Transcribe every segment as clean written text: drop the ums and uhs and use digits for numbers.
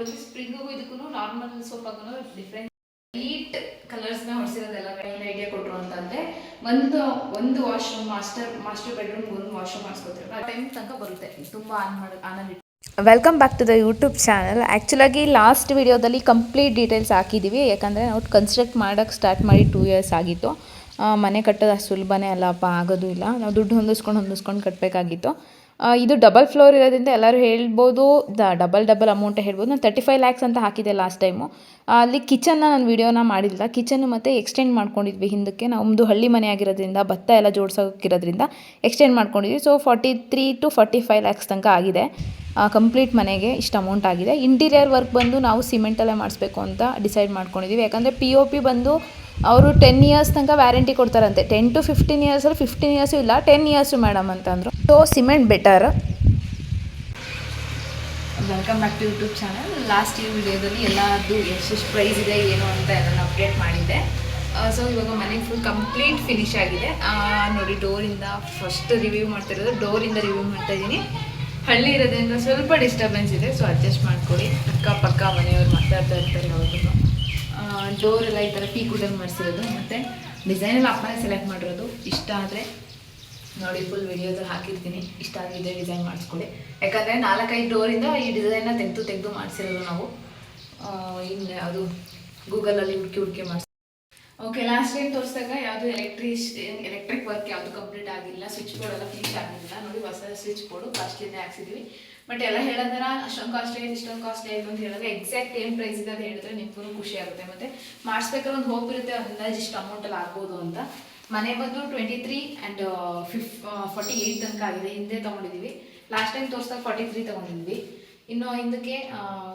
ನೋಡಿದ್ರೆ ಸ್ಪ್ರಿಂಗಿಗೂ ಇದಕ್ಕೂ normal ಸೋಫಾಗೂ difference. Light ಕಲರ್ಸ್ನ ಹೊಡಿಸಿರೋದೆಲ್ಲ idea ಕೊಟ್ಟರು ಅಂತಂದರೆ ಒಂದು ವಾಶ್ರೂಮ್ ಮಾಸ್ಟರ್ ಬೆಡ್ರೂಮ್ಗೆ ಒಂದು ವಾಶ್ರೂಮ್ ಮಾಡಿಸ್ಕೊತಾರೆ. ಆ ಟೈಮ್ ತನಕ ಬರುತ್ತೆ. ತುಂಬ ಆನಂದ. Welcome back to the YouTube channel. ಆ್ಯಕ್ಚುಲಾಗಿ ಲಾಸ್ಟ್ ವಿಡಿಯೋದಲ್ಲಿ ಕಂಪ್ಲೀಟ್ ಡೀಟೇಲ್ಸ್ ಹಾಕಿದ್ದೀವಿ. ಯಾಕಂದರೆ ನಾವು ಕನ್ಸ್ಟ್ರಕ್ಟ್ ಮಾಡೋಕ್ಕೆ ಸ್ಟಾರ್ಟ್ ಮಾಡಿ 2 years ಆಗಿತ್ತು. ಮನೆ ಕಟ್ಟೋದು ಅಷ್ಟು ಸುಲಭನೇ ಅಲ್ಲಪ್ಪ, ಆಗೋದು ಇಲ್ಲ. ನಾವು ದುಡ್ಡು ಹೊಂದಿಸ್ಕೊಂಡು ಕಟ್ಟಬೇಕಾಗಿತ್ತು. ಇದು ಡಬಲ್ ಫ್ಲೋರ್ ಇರೋದ್ರಿಂದ ಎಲ್ಲರೂ ಹೇಳ್ಬೋದು ಡಬಲ್ ಅಮೌಂಟೇ ಹೇಳ್ಬೋದು. ನಾನು 35 lakhs ಅಂತ ಹಾಕಿದ್ದೆ ಲಾಸ್ಟ್ ಟೈಮು. ಅಲ್ಲಿ ಕಿಚನ್ನ ನಾನು ವೀಡಿಯೋನ ಮಾಡಿಲ್ಲ. ಕಿಚನ್ನು ಮತ್ತು ಎಕ್ಸ್ಟೆಂಡ್ ಮಾಡ್ಕೊಂಡಿದ್ವಿ ಹಿಂದಕ್ಕೆ. ನಮ್ಮದು ಹಳ್ಳಿ ಮನೆ ಆಗಿರೋದ್ರಿಂದ ಭತ್ತ ಎಲ್ಲ ಜೋಡ್ಸೋಕ್ಕಿರೋದ್ರಿಂದ ಎಕ್ಸ್ಟೆಂಡ್ ಮಾಡ್ಕೊಂಡಿದ್ವಿ. ಸೊ 43 to 45 lakhs ತನಕ ಆಗಿದೆ. ಕಂಪ್ಲೀಟ್ ಮನೆಗೆ ಇಷ್ಟು ಅಮೌಂಟ್ ಆಗಿದೆ. ಇಂಟೀರಿಯರ್ ವರ್ಕ್ ಬಂದು ನಾವು ಸಿಮೆಂಟಲ್ಲೇ ಮಾಡಿಸ್ಬೇಕು ಅಂತ ಡಿಸೈಡ್ ಮಾಡ್ಕೊಂಡಿದ್ದೀವಿ. ಯಾಕಂದರೆ POP ಬಂದು ಅವರು 10 years ತನಕ ವ್ಯಾರಂಟಿ ಕೊಡ್ತಾರಂತೆ. 10 to 15 years 15 years ಇಲ್ಲ, 10 years ಮೇಡಮ್ ಅಂತಂದರು. So cement better. Welcome back to YouTube channel. Last ವಿಡಿಯೋದಲ್ಲಿ ಎಲ್ಲದು ಎಷ್ಟು ಪ್ರೈಸ್ ಇದೆ ಏನು ಅಂತ ಎಲ್ಲನ ಅಪ್ಡೇಟ್ ಮಾಡಿದ್ದೆ. ಸೊ ಇವಾಗ ಮನೆ ಫುಲ್ ಕಂಪ್ಲೀಟ್ ಫಿನಿಶ್ ಆಗಿದೆ. ನೋಡಿ, ಡೋರಿಂದ ಫಸ್ಟ್ ರಿವ್ಯೂ ಮಾಡ್ತಿರೋದು. ಡೋರಿಂದ ರಿವ್ಯೂ ಮಾಡ್ತಾಯಿದ್ದೀನಿ. ಹಳ್ಳಿ ಇರೋದ್ರಿಂದ ಸ್ವಲ್ಪ ಡಿಸ್ಟರ್ಬೆನ್ಸ್ ಇದೆ, ಸೊ ಅಡ್ಜಸ್ಟ್ ಮಾಡ್ಕೊಳ್ಳಿ. ಅಕ್ಕಪಕ್ಕ ಮನೆಯವ್ರು ಮಾತಾಡ್ತಾ ಇರ್ತಾರೆ ಯಾವಾಗಲೂ. ಡೋರ್ ಎಲ್ಲ ಈ ಥರ ಟೀಕ್ ವುಡಲ್ಲಿ ಮಾಡಿಸಿರೋದು, ಮತ್ತು ಡಿಸೈನೆಲ್ಲ ಅಪ್ಪನೇ ಸೆಲೆಕ್ಟ್ ಮಾಡಿರೋದು. ಇಷ್ಟ ಆದರೆ ನೋಡಿ, ಫುಲ್ ವಿಡಿಯೋದಲ್ಲಿ ಹಾಕಿರ್ತೀನಿ. ಇಷ್ಟ ಆಗಿದೆ ಡಿಸೈನ್ ಮಾಡಿಸ್ಕೊಳ್ಳಿ. ಯಾಕಂದರೆ 4-5 ಡೋರಿಂದ ಈ ಡಿಸೈನ್ನ ತೆಗೆದು ಮಾಡಿಸಿರೋದು ನಾವು. ಇನ್ನು ಅದು ಗೂಗಲಲ್ಲಿ ಹುಡುಕಿ ಮಾಡಿಸಿ. ಓಕೆ, ಲಾಸ್ಟ್ ಟೈಮ್ ತೋರಿಸಿದಾಗ ಯಾವುದು ಎಲೆಕ್ಟ್ರಿಕ್ ವರ್ಕ್ ಯಾವುದು ಕಂಪ್ಲೀಟ್ ಆಗಿಲ್ಲ. ಸ್ವಿಚ್ ಬೋರ್ಡ್ ಎಲ್ಲ ಫಿನಿಶ್ ಆಗಿಲ್ಲ. ನೋಡಿ, ಹೊಸ ಸ್ವಿಚ್ ಬೋರ್ಡು ಕಾಸ್ಟ್ಲಿಂದ ಹಾಕ್ಸಿದ್ದೀವಿ. ಬಟ್ ಎಲ್ಲ ಹೇಳೋದರ ಅಷ್ಟೊಂದು ಕಾಸ್ಟ್ಲಿ ಆಯ್ತು ಇಷ್ಟೊಂದು ಕಾಸ್ಟ್ಲಿ ಆಯಿತು ಅಂತ ಹೇಳಿದ್ರೆ ಎಕ್ಸಾಕ್ಟ್ ಏನು ಪ್ರೈಸ್ ಇದೆ ಅಂತ ಹೇಳಿದ್ರೆ ನಿಮಗೂ ಖುಷಿ ಆಗುತ್ತೆ. ಮತ್ತು ಮಾಡಿಸ್ಬೇಕಾದ್ರೆ ಒಂದು ಹೋಪ್ ಇರುತ್ತೆ, ಅಂದಾಜು ಇಷ್ಟು ಅಮೌಂಟಲ್ಲಿ ಆಗ್ಬೋದು ಅಂತ. ಮನೆ ಬಂದು 23 and 48 ತನಕ ಆಗಿದೆ. ಹಿಂದೆ ತೊಗೊಂಡಿದ್ದೀವಿ. ಲಾಸ್ಟ್ ಟೈಮ್ ತೋರಿಸಿದಾಗ 43 ತೊಗೊಂಡಿದ್ವಿ. ಇನ್ನು ಹಿಂದಕ್ಕೆ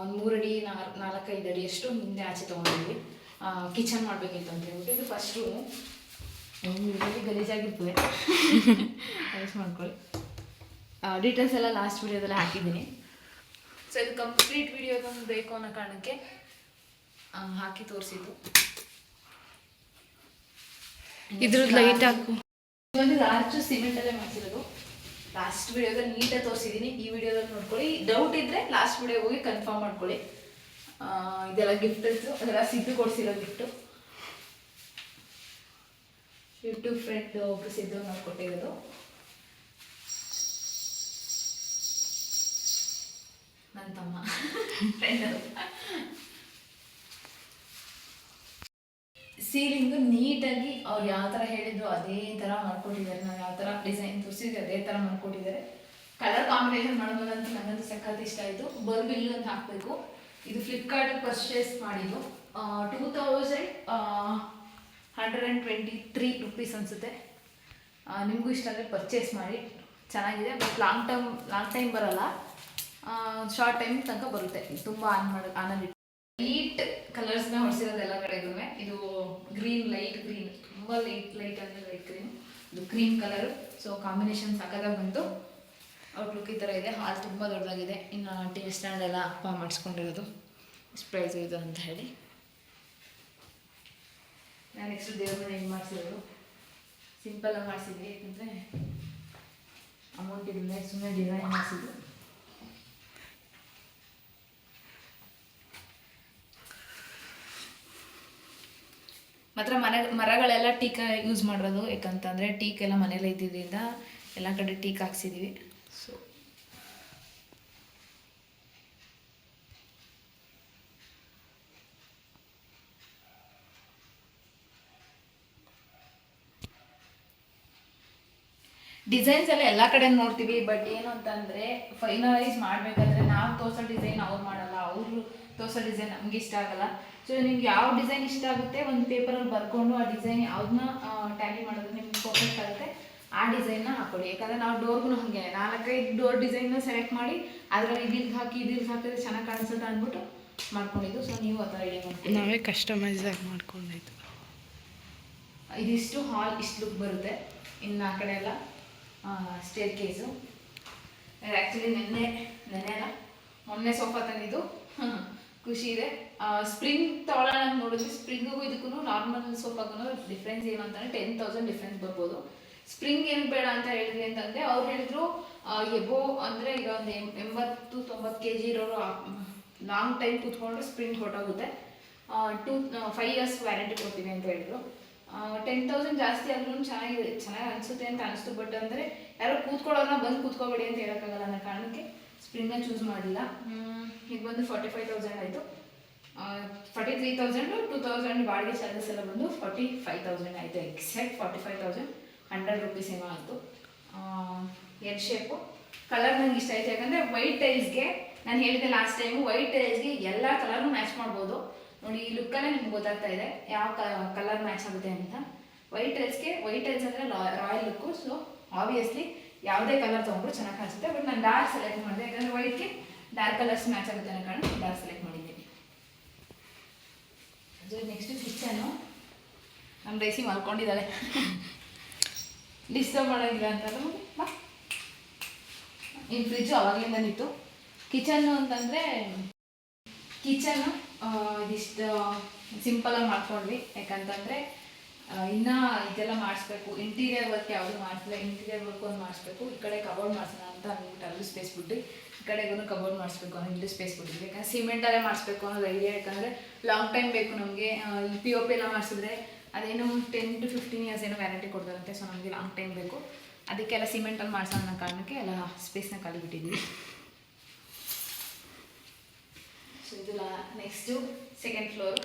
ಒಂದು 3 ಅಡಿ 4-5 ಅಡಿ ಅಷ್ಟು ಹಿಂದೆ ಆಚೆ ತೊಗೊಂಡಿದ್ವಿ. ಕಿಚನ್ ಮಾಡಬೇಕಿತ್ತು ಅಂತ ಹೇಳ್ಬಿಟ್ಟು. ಇದು ಫಸ್ಟ್ ರೂಮು. ಗಲೀಜಾಗಿರ್ತದೆ, ಯೂಸ್ ಮಾಡ್ಕೊಳ್ಳಿ. ಡೀಟೇಲ್ಸ್ ಎಲ್ಲ ಲಾಸ್ಟ್ ವಿಡಿಯೋದಲ್ಲೇ ಹಾಕಿದ್ದೀನಿ. ಸೊ ಇದು ಕಂಪ್ಲೀಟ್ ವಿಡಿಯೋದೊಂದು ಬೇಕು ಅನ್ನೋ ಕಾರಣಕ್ಕೆ ಹಾಕಿ ತೋರಿಸಿದ್ದು. ಇದ್ರದ್ದು ಲೈಟ್ ಹಾಕು. ಒಂದು ಲಾಸ್ಟ್ ಸಿಮೆಂಟಲ್ಲೇ ಮಾಡಿಸಿರೋದು. ಲಾಸ್ಟ್ ವಿಡಿಯೋದಲ್ಲಿ ನೀಟಾಗಿ ತೋರಿಸಿದ್ದೀನಿ. ಈ ವಿಡಿಯೋದಲ್ಲಿ ನೋಡ್ಕೊಳ್ಳಿ. ಡೌಟ್ ಇದ್ದರೆ ಲಾಸ್ಟ್ ವಿಡಿಯೋ ಹೋಗಿ ಕನ್ಫರ್ಮ್ ಮಾಡ್ಕೊಳ್ಳಿ. ಇದೆಲ್ಲ ಗಿಫ್ಟು, ಅದೆಲ್ಲ ಸಿದ್ದು ಕೊಡಿಸಿರೋ ಗಿಫ್ಟು. ಯೂಟ್ಯೂಬ್ ಫ್ರೆಂಡ್ ಒಬ್ಬರು ಸಿದ್ದು ನಾವು ಕೊಟ್ಟಿರೋದು. ನನ್ನ ತಮ್ಮ ಫ್ರೆಂಡ್. ಸೀಲಿಂಗು ನೀಟಾಗಿ ಅವ್ರು ಯಾವ ಥರ ಹೇಳಿದ್ರು ಅದೇ ಥರ ಮಾಡ್ಕೊಟ್ಟಿದ್ದಾರೆ. ನಾವು ಯಾವ ಥರ ಡಿಸೈನ್ ತೋರಿಸಿದ್ವಿ ಅದೇ ಥರ ಮಾಡ್ಕೊಟ್ಟಿದ್ದಾರೆ. ಕಲರ್ ಕಾಂಬಿನೇಷನ್ ಮಾಡೋದಂತೂ ನನಗಂತೂ ಸಖತ್ ಇಷ್ಟ ಆಯಿತು. ಬರ್ಬಿಲ್ಲು ಅಂತ ಹಾಕಬೇಕು. ಇದು ಫ್ಲಿಪ್ಕಾರ್ಟಲ್ಲಿ ಪರ್ಚೇಸ್ ಮಾಡಿದ್ದು. 2123 rupees ಅನಿಸುತ್ತೆ. ನಿಮಗೂ ಇಷ್ಟ ಅಂದರೆ ಪರ್ಚೇಸ್ ಮಾಡಿ. ಚೆನ್ನಾಗಿದೆ. ಬಟ್ ಲಾಂಗ್ ಟೈಮ್ ಬರೋಲ್ಲ, ಶಾರ್ಟ್ ಟೈಮ್ ತನಕ ಬರುತ್ತೆ. ತುಂಬ ಆನಂದ. ಲೈಟ್ ಕಲರ್ಸ್ನ ಹೊಡಿಸಿರೋದೆಲ್ಲ ಕಡೆಗೂ. ಇದು ಗ್ರೀನ್, ಲೈಟ್ ಗ್ರೀನ್, ತುಂಬ ಲೈಟ್ ಅಂದರೆ ಲೈಟ್ ಗ್ರೀನ್. ಇದು ಕ್ರೀಮ್ ಕಲರು. ಸೊ ಕಾಂಬಿನೇಷನ್ ಸಖತ್ತಾಗಿ ಬಂತು. ಔಟ್ಲುಕ್ ಈ ಥರ ಇದೆ. ಹಾಲ್ ತುಂಬ ದೊಡ್ಡದಾಗಿದೆ. ಇನ್ನು TV ಸ್ಟ್ಯಾಂಡ್ ಎಲ್ಲ ಅಪ್ಪ ಮಾಡಿಸ್ಕೊಂಡಿರೋದು. ಇಷ್ಟು ಪ್ರೈಸು ಇದು ಅಂತ ಹೇಳಿ. ನಾನು ನೆಕ್ಸ್ಟ್ ದೇವ್ರ ಮನೆ ಹೆಂಗೆ ಮಾಡಿಸಿರೋದು ಸಿಂಪಲ್ಲಾಗಿ ಮಾಡಿಸಿದ್ವಿ. ಯಾಕಂದರೆ ಅಮೌಂಟ್ ಇಲ್ಲ, ಸುಮ್ಮನೆ ಡಿಸೈನ್ ಮಾಡಿಸಿದ್ದು. ಮಾತ್ರ ಮರಗಳೆಲ್ಲ ಟೀಕ್ ಯೂಸ್ ಮಾಡಿರೋದು. ಯಾಕಂತಂದರೆ ಟೀಕ್ ಎಲ್ಲ ಮನೇಲಿ ಇದ್ದಿದ್ದರಿಂದ ಎಲ್ಲ ಕಡೆ ಟೀಕ್ ಹಾಕ್ಸಿದ್ದೀವಿ. ಸೊ ಡಿಸೈನ್ಸ್ ಎಲ್ಲ ಕಡೆ ನೋಡ್ತೀವಿ. ಬಟ್ ಏನು ಅಂತಂದರೆ ಫೈನಲೈಸ್ ಮಾಡಬೇಕಾದ್ರೆ ನಾವು ತೋರಿಸೋ ಡಿಸೈನ್ ಅವ್ರು ಮಾಡಲ್ಲ, ಅವರು ತೋರಿಸೋ ಡಿಸೈನ್ ನಮ್ಗೆ ಇಷ್ಟ ಆಗಲ್ಲ. ಸೊ ನಿಮ್ಗೆ ಯಾವ ಡಿಸೈನ್ ಇಷ್ಟ ಆಗುತ್ತೆ ಒಂದು ಪೇಪರಲ್ಲಿ ಬರ್ಕೊಂಡು ಆ ಡಿಸೈನ್ ಯಾವ್ದನ್ನ ಟ್ಯಾಲಿ ಮಾಡೋದು ನಿಮ್ಗೆ ಪರ್ಫೆಕ್ಟ್ ಆಗುತ್ತೆ ಆ ಡಿಸೈನ್ನ ಹಾಕ್ಕೊಳ್ಳಿ. ಯಾಕಂದರೆ ನಾವು ಡೋರ್ಗೂ ಹಾಗೆ 4-5 ಡೋರ್ ಡಿಸೈನ್ನ ಸೆಲೆಕ್ಟ್ ಮಾಡಿ ಅದರಲ್ಲಿ ಇದಿಲ್ಗೆ ಹಾಕಿದ್ರೆ ಚೆನ್ನಾಗಿ ಕಾಣಿಸುತ್ತೆ ಅಂದ್ಬಿಟ್ಟು ಮಾಡ್ಕೊಂಡಿದ್ದು. ಸೊ ನೀವು ಆ ಥರ ಐಡಿಯಾ ಮಾಡ್ತೀವಿ. ನಾವೇ ಕಸ್ಟಮೈಸ್ ಆಗಿ ಮಾಡ್ಕೊಂಡಾಯ್ತು. ಇದಿಷ್ಟು ಹಾಲ್ ಇಷ್ಟು ಲುಕ್ ಬರುತ್ತೆ. ಇನ್ನು ಆ ಕಡೆ ಎಲ್ಲ ಸ್ಟೇರ್ ಕೇಸು. ಆ್ಯಕ್ಚುಲಿ ನೆನ್ನೆ ಅಲ್ಲ ಮೊನ್ನೆ ಸೋಫಾ ತಂದಿದ್ದು. ಖುಷಿ ಇದೆ. ಸ್ಪ್ರಿಂಗ್ ತೊಗೊಳ್ಳೋಣ ಅಂತ ನೋಡಿದ್ರೆ ಸ್ಪ್ರಿಂಗಿಗೂ ಇದಕ್ಕೂ ನಾರ್ಮಲ್ ಸೋಫಾಗೂ ಡಿಫ್ರೆನ್ಸ್ ಏನು ಅಂತಂದರೆ 10,000 ಡಿಫ್ರೆನ್ಸ್ ಬರ್ಬೋದು. ಸ್ಪ್ರಿಂಗ್ ಏನು ಬೇಡ ಅಂತ ಹೇಳಿದ್ವಿ ಅಂತಂದರೆ ಅವ್ರು ಹೇಳಿದ್ರು ಎಬೋ ಅಂದರೆ ಈಗ ಒಂದು 80-90 kg ಇರೋರು ಲಾಂಗ್ ಟೈಮ್ ಕೂತ್ಕೊಂಡ್ರೆ ಸ್ಪ್ರಿಂಟ್ ಹೊಟ್ಟೋಗುತ್ತೆ. 5 ಇಯರ್ಸ್ ವ್ಯಾರಂಟಿ ಕೊಡ್ತೀವಿ ಅಂತ ಹೇಳಿದ್ರು. 10,000 ಜಾಸ್ತಿ ಆದ್ರೂ ಚೆನ್ನಾಗಿ ಅನಿಸುತ್ತೆ ಅಂತ ಅನಿಸ್ತು. ಬಟ್ ಅಂದರೆ ಯಾರೋ ಕೂತ್ಕೊಳ್ಳೋಣ ಬಂದು ಕೂತ್ಕೋಬೇಡಿ ಅಂತ ಹೇಳೋಕ್ಕಾಗಲ್ಲ ಅನ್ನೋ ಕಾರಣಕ್ಕೆ ಸ್ಪ್ರಿಂಗ್ನ ಚೂಸ್ ಮಾಡಿಲ್ಲ. ಈಗ ಬಂದು 45,000 ಆಯಿತು. 43,000 2,000 ಬಾಡಿಗೆ ಚಾರ್ಜಸ್ ಎಲ್ಲ ಬಂದು 45,000 ಆಯಿತು. ಎಕ್ಸಾಕ್ಟ್ 45,000 100 ರೂಪೀಸ್ ಏನೋ ಆಯಿತು. ಎಲ್ ಶೇಪು ಕಲರ್ ನಂಗೆ ಇಷ್ಟ ಆಯಿತು. ಯಾಕಂದರೆ ವೈಟ್ ಟೈಲ್ಸ್ಗೆ ನಾನು ಹೇಳಿದೆ ಲಾಸ್ಟ್ ಟೈಮು, ವೈಟ್ ಟೈಲ್ಸ್ಗೆ ಎಲ್ಲ ಕಲರ್ನು ಮ್ಯಾಚ್ ಮಾಡ್ಬೋದು. ನೋಡಿ ಈ ಲುಕ್ಕಲ್ಲೇ ನಿಮ್ಗೆ ಗೊತ್ತಾಗ್ತಾ ಇದೆ ಯಾವ ಕಲರ್ ಮ್ಯಾಚ್ ಆಗುತ್ತೆ ಅಂತ. ವೈಟ್ ಟೈಲ್ಸ್ ಅಂದರೆ ರಾಯಲ್ ಲುಕ್ಕು. ಸೊ ಆಬ್ವಿಯಸ್ಲಿ ಯಾವುದೇ ಕಲರ್ ತೊಗೊಂಡ್ರು ಚೆನ್ನಾಗಿ ಕಾಣಿಸುತ್ತೆ. ಬಟ್ ನಾನು ಡಾರ್ಕ್ ಸೆಲೆಕ್ಟ್ ಮಾಡಿದೆ, ಯಾಕಂದರೆ ವೈಟ್ಗೆ ಡಾರ್ಕ್ ಕಲರ್ಸ್ ಮ್ಯಾಚ್ ಆಗುತ್ತೆ ಅನ್ನೋ ಕಾರಣ ಡಾರ್ಕ್ ಸೆಲೆಕ್ಟ್ ಮಾಡಿದ್ದೀನಿ. ಅದು ನೆಕ್ಸ್ಟ್ ಕಿಚನ್ನು. ನಮ್ಮ ರೈಸಿ ಮಲ್ಕೊಂಡಿದ್ದಾಳೆ, ಡಿಸ್ಟರ್ಬ್ ಮಾಡೋಂಗಿಲ್ಲ ಅಂತಂದ್ರೆ ಬಾ. ಇನ್ನು ಫ್ರಿಜ್ಜು ಅವಾಗಲಿಂದನಿತ್ತು. ಕಿಚನ್ನು ಅಂತಂದರೆ ಕಿಚನ್ನು ಇದಿಷ್ಟು ಸಿಂಪಲಾಗಿ ಮಾಡ್ಕೊಂಡ್ವಿ. ಯಾಕಂತಂದರೆ ಇನ್ನೂ ಇದೆಲ್ಲ ಮಾಡಿಸ್ಬೇಕು. ಇಂಟೀರಿಯರ್ ವರ್ಕ್ ಯಾವುದು ಮಾಡಿಸಿಲ್ಲ, ಇಂಟೀರಿಯರ್ ವರ್ಕ್ ಒಂದು ಮಾಡಿಸ್ಬೇಕು. ಈ ಕಡೆ ಕಬೋರ್ಡ್ ಮಾಡಿಸೋಣ ಅಂತ ಅಂದ್ಬಿಟ್ಟು ಅಲ್ಲೂ ಸ್ಪೇಸ್ ಬಿಟ್ಟು ಈ ಕಡೆಗೂ ಕಬೋರ್ಡ್ ಮಾಡಿಸ್ಬೇಕು ಅನ್ನೋ ಇಲ್ಲೂ ಸ್ಪೇಸ್ ಬಿಟ್ಟಿದ್ವಿ. ಯಾಕಂದರೆ ಸಿಮೆಂಟಲ್ಲೇ ಮಾಡಿಸ್ಬೇಕು ಅನ್ನೋದು ಐಡಿಯಾ. ಯಾಕಂದರೆ ಲಾಂಗ್ ಟೈಮ್ ಬೇಕು ನಮಗೆ. ಈ POP ಎಲ್ಲ ಮಾಡಿಸಿದ್ರೆ ಅದೇನು 10 to 15 ಇಯರ್ಸ್ ಏನೋ ವ್ಯಾರಂಟಿ ಕೊಡ್ತಾರಂತೆ. ಸೊ ನಮಗೆ ಲಾಂಗ್ ಟೈಮ್ ಬೇಕು. ಅದಕ್ಕೆಲ್ಲ ಸಿಮೆಂಟಲ್ಲಿ ಮಾಡಿಸೋಣ ಅನ್ನೋ ಕಾರಣಕ್ಕೆ ಎಲ್ಲ ಸ್ಪೇಸ್ನ ಖಾಲಿ ಬಿಟ್ಟಿದ್ವಿ. ಸೊ ಇದು ನೆಕ್ಸ್ಟು ಸೆಕೆಂಡ್ ಫ್ಲೋರ್.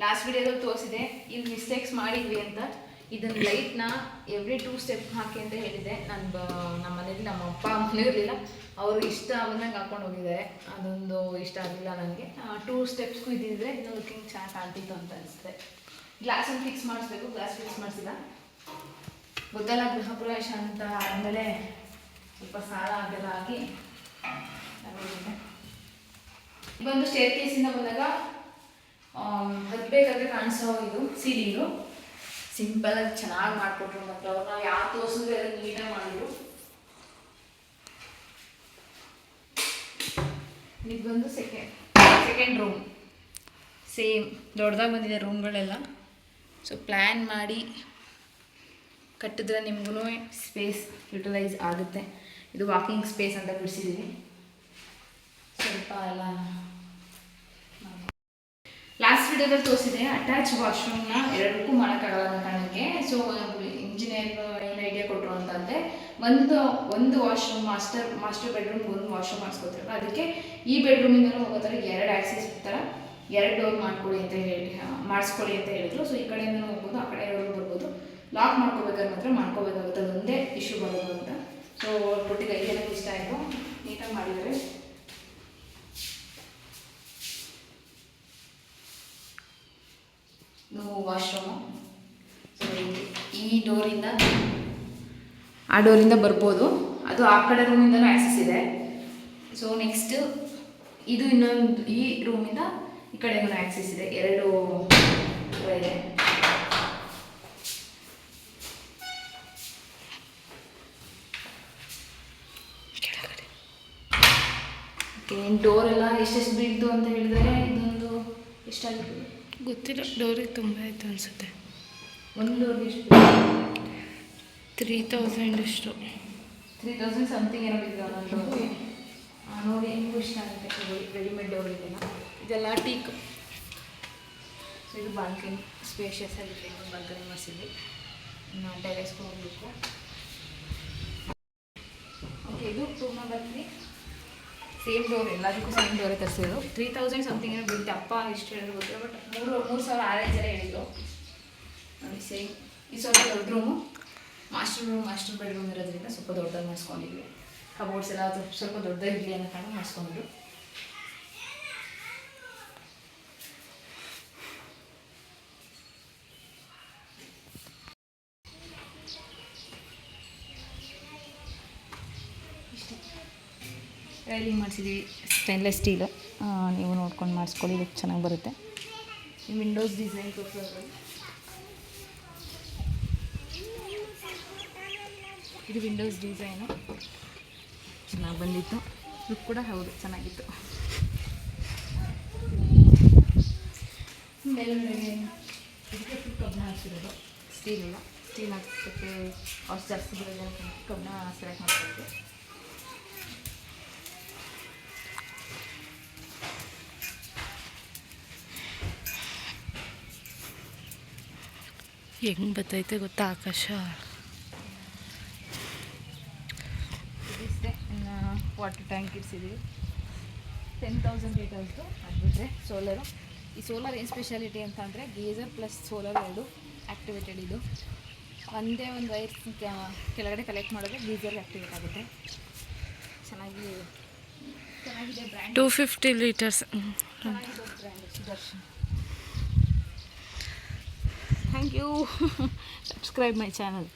ಲಾಸ್ಟ್ ವಿಡಿಯೋದಲ್ಲಿ ತೋರಿಸಿದೆ ಇಲ್ಲಿ ಮಿಸ್ಟೇಕ್ಸ್ ಮಾಡಿದ್ವಿ ಅಂತ. ಇದನ್ನು ಲೈಟ್ನ ಎವ್ರಿ 2 ಸ್ಟೆಪ್ ಹಾಕಿ ಅಂತ ಹೇಳಿದೆ. ನಮ್ಮ ಮನೇಲಿ ನಮ್ಮ ಅಪ್ಪ ಮನೆಯಿರಲಿಲ್ಲ, ಅವರು ಇಷ್ಟ ಬಂದಂಗೆ ಹಾಕೊಂಡು ಹೋಗಿದ್ದಾರೆ. ಅದೊಂದು ಇಷ್ಟ ಆಗಲಿಲ್ಲ ನನಗೆ. 2 ಸ್ಟೆಪ್ಸ್ಗೂ ಇದ್ದಿದ್ರೆ ಇದು ಲುಕಿಂಗ್ ಚೆನ್ನಾಗಿ ಕಾಣ್ತಿತ್ತು ಅಂತ ಅನಿಸುತ್ತೆ. ಗ್ಲಾಸನ್ನು ಫಿಕ್ಸ್ ಮಾಡಿಸ್ಬೇಕು, ಗ್ಲಾಸ್ ಫಿಕ್ಸ್ ಮಾಡಿಸಿಲ್ಲ. ಗೊತ್ತಲ್ಲ ಗೃಹ ಪ್ರವೇಶ ಅಂತ ಆದಮೇಲೆ ಸ್ವಲ್ಪ ಸಾಲ ಅದೆಲ್ಲ ಆಗಿ ಬಂದು ಸ್ಟೇರ್ ಕೇಸಿಂದ ಬಂದಾಗ ಹತ್ಬೇಕಾದ್ರೆ ಕಾಣಿಸೋ ಇದು ಸೀಲಿಂಗು ಸಿಂಪಲಾಗಿ ಚೆನ್ನಾಗಿ ಮಾಡಿಕೊಟ್ರು. ಮತ್ತು ಅವ್ರು ನಾವು ಯಾವ ತೋರಿಸಿದ್ರೆ ಅದನ್ನು ನೀಟಾಗಿ ಮಾಡಿದ್ರು. ಇದು ಬಂದು ಸೆಕೆಂಡ್ ರೂಮ್. ಸೇಮ್ ದೊಡ್ಡದಾಗಿ ಬಂದಿದೆ ರೂಮ್ಗಳೆಲ್ಲ. ಸೊ ಪ್ಲ್ಯಾನ್ ಮಾಡಿ ಕಟ್ಟಿದ್ರೆ ನಿಮಗೂ ಸ್ಪೇಸ್ ಯುಟಿಲೈಸ್ ಆಗುತ್ತೆ. ಇದು ವಾಕಿಂಗ್ ಸ್ಪೇಸ್ ಅಂತ ಬಿಡಿಸಿದ್ದೀವಿ. ಸ್ವಲ್ಪ ಎಲ್ಲ ಲಾಸ್ಟ್ ವಿಡಿಯೋದಲ್ಲಿ ತೋರಿಸಿದೆ. ಅಟ್ಯಾಚ್ ವಾಶ್ರೂಮ್ನ ಎರಡಕ್ಕೂ ಮಾಡೋಕ್ಕಾಗಲ್ಲ ಅನ್ನೋ ಕಾರಣಕ್ಕೆ ಸೊ ಇಂಜಿನಿಯರ್ ಏನು ಐಡಿಯಾ ಕೊಟ್ಟರು ಅಂತಂದರೆ ಒಂದು ವಾಶ್ರೂಮ್ ಮಾಸ್ಟರ್ ಬೆಡ್ರೂಮ್ಗೆ ಒಂದು ವಾಶ್ರೂಮ್ ಮಾಡಿಸ್ಕೊತಾರೆ. ಅದಕ್ಕೆ ಈ ಬೆಡ್ರೂಮಿಂದಲೂ ಹೋಗೋ ಥರ 2 ಆ್ಯಕ್ಸೆಸ್ ಥರ 2 ಡೋರ್ ಮಾಡಿಸ್ಕೊಳ್ಳಿ ಅಂತ ಹೇಳಿದ್ರು. ಸೊ ಈ ಕಡೆಯಿಂದಲೂ ಹೋಗ್ಬೋದು, ಆ ಕಡೆ ಬರ್ಬೋದು. ಲಾಕ್ ಮಾಡ್ಕೋಬೇಕಾದ್ರೆ ಮಾತ್ರ ಮಾಡ್ಕೋಬೇಕಾಗುತ್ತೆ, ಅದೊಂದೇ ಇಶ್ಯೂ ಬರೋದು ಅಂತ. ಸೊ ಕೊಟ್ಟಿದ್ದ ಐಡಿಯಾ ನನಗೆ ಇಷ್ಟ ಆಯಿತು, ನೀಟಾಗಿ ಮಾಡಿದ್ದಾರೆ. ವಾಶ್ರೂಮು. ಸೊ ಈ ಡೋರಿಂದ ಆ ಡೋರಿಂದ ಬರ್ಬೋದು. ಅದು ಆ ಕಡೆ ರೂಮಿಂದಲೂ ಆ್ಯಕ್ಸೆಸ್ ಇದೆ. ಸೊ ನೆಕ್ಸ್ಟ್ ಇದು ಇನ್ನೊಂದು ಈ ರೂಮಿಂದ ಈ ಕಡೆಗೂ ಆ್ಯಕ್ಸೆಸ್ ಇದೆ. 2 ಇದೆ. ಡೋರೆಲ್ಲ ಎಷ್ಟೆಷ್ಟು ಬೀಳ್ತು ಅಂತ ಹೇಳಿದರೆ ಇದೊಂದು ಎಷ್ಟಾಗಿತ್ತು ಗೊತ್ತಿಲ್ಲ. ಡೋರಿಗೆ ತುಂಬ ಆಯಿತು ಅನಿಸುತ್ತೆ. ಒಂದು ಡೋರ್ಗೆ ಎಷ್ಟು? 3,000 ಅಷ್ಟು. 3,000 ಸಮಥಿಂಗ್ ಏನೋ ಬಿದ್ದು ಒಂದು ಡೋರ್ಗೆ. ನೋಡಿ ನಿಮಗೂ ಇಷ್ಟ ಆಗುತ್ತೆ. ರೆಡಿಮೇಡ್ ಡೋರ್ ಇದೆಲ್ಲ. ಇದೆಲ್ಲ ಟೀಕ್. ಸೊ ಇದು ಬಾಲ್ಕನಿ, ಸ್ಪೇಷಿಯಸ್ ಆಗಿದೆ. ಬಾಲ್ಕನಿ ಮಾಡಿಸಿದ್ವಿ. ಇನ್ನು ಟೆರೆಸ್ಗೆ ಹೋಗಬೇಕು. ಓಕೆ, ಇದು 2 ನಂಬರ್ 3. ಸೇಮ್ ಡೋರ್, ಎಲ್ಲದಕ್ಕೂ ಸೇಮ್ ಡೋರೇ ತರಿಸಿದ್ರು. 3,000 ಸಮಥಿಂಗ್ ಏನೋ ಬೀಳುತ್ತೆ. ಅಪ್ಪ ಇಷ್ಟು ಹೇಳಿದ್ರು ಗೊತ್ತಿಲ್ಲ, ಬಟ್ 3,000 ಆರೇಂಜ್ ಎಲ್ಲ ಹೇಳಿದ್ರು. ನೋಡಿ ಸೇಮ್. ಈ ಸ್ವಲ್ಪ ದೊಡ್ಡ ರೂಮು, ಮಾಸ್ಟರ್ ಬೆಡ್ರೂಮ್ ಇರೋದ್ರಿಂದ ಸ್ವಲ್ಪ ದೊಡ್ಡದಾಗಿ ಮಾಡಿಸ್ಕೊಂಡಿದ್ವಿ. ಕಬೋರ್ಡ್ಸ್ ಎಲ್ಲ ಸ್ವಲ್ಪ ದೊಡ್ಡದಾಗಿರಲಿ ಅನ್ನೋ ಕಾರಣ ಮಾಡಿಸ್ಕೊಂಡಿದ್ರು. ರೈಲಿಂಗ್ ಮಾಡಿಸಿದ್ವಿ, ಸ್ಟೈನ್ಲೆಸ್ ಸ್ಟೀಲು. ನೀವು ನೋಡ್ಕೊಂಡು ಮಾಡಿಸ್ಕೊಳ್ಳಿ, ಇದಕ್ಕೆ ಚೆನ್ನಾಗಿ ಬರುತ್ತೆ. ವಿಂಡೋಸ್ ಡಿಸೈನ್ ತೋರಿಸೋದು. ಇದು ವಿಂಡೋಸ್ ಡಿಸೈನು ಚೆನ್ನಾಗಿ ಬಂದಿತ್ತು. ಲುಕ್ ಕೂಡ ಹೌದು ಚೆನ್ನಾಗಿತ್ತು. ಮೇಲ್ಗಡೆ ಇದಕ್ಕೆ ಫುಲ್ ಕಬ್ಬಣ ಹಾಕ್ಸಿರೋದು, ಸ್ಟೀಲ್ ಹಾಕೋಕ್ಕೆ ಕಾಸ್ಟ್ ಜಾಸ್ತಿ ಬರೋದು ಕಬ್ಬಣ ಸೆಲೆಕ್ಟ್ ಮಾಡ್ಕೊಳ್ತೀವಿ. ಹೆಂಗೆ ಬತ್ತೈತೆ ಗೊತ್ತಾ ಆಕಾಶ. ಇದಿಷ್ಟೇ. ಇನ್ನು ವಾಟರ್ ಟ್ಯಾಂಕ್ ಇಡ್ಸಿದ್ದೀವಿ 10,000 ಲೀಟರ್ಸ್ದು. ಅದು ಬಿಟ್ಟರೆ ಸೋಲರು. ಈ ಸೋಲಾರ್ ಏನು ಸ್ಪೆಷಾಲಿಟಿ ಅಂತ ಅಂದರೆ ಗೀಸರ್ ಪ್ಲಸ್ ಸೋಲಾರ್ ಎರಡು ಆ್ಯಕ್ಟಿವೇಟೆಡ್. ಇದು ಒಂದೇ ಒಂದು ವೈರ್ ಕೆಳಗಡೆ ಕಲೆಕ್ಟ್ ಮಾಡಿದ್ರೆ ಗೀಸರ್ ಆ್ಯಕ್ಟಿವೇಟ್ ಆಗುತ್ತೆ. ಚೆನ್ನಾಗಿದೆ ಬ್ರ್ಯಾಂಡ್. 250 ಲೀಟರ್ಸ್. ಚೆನ್ನಾಗಿದೆ brand Sudarshan. Thank you. Subscribe my channel.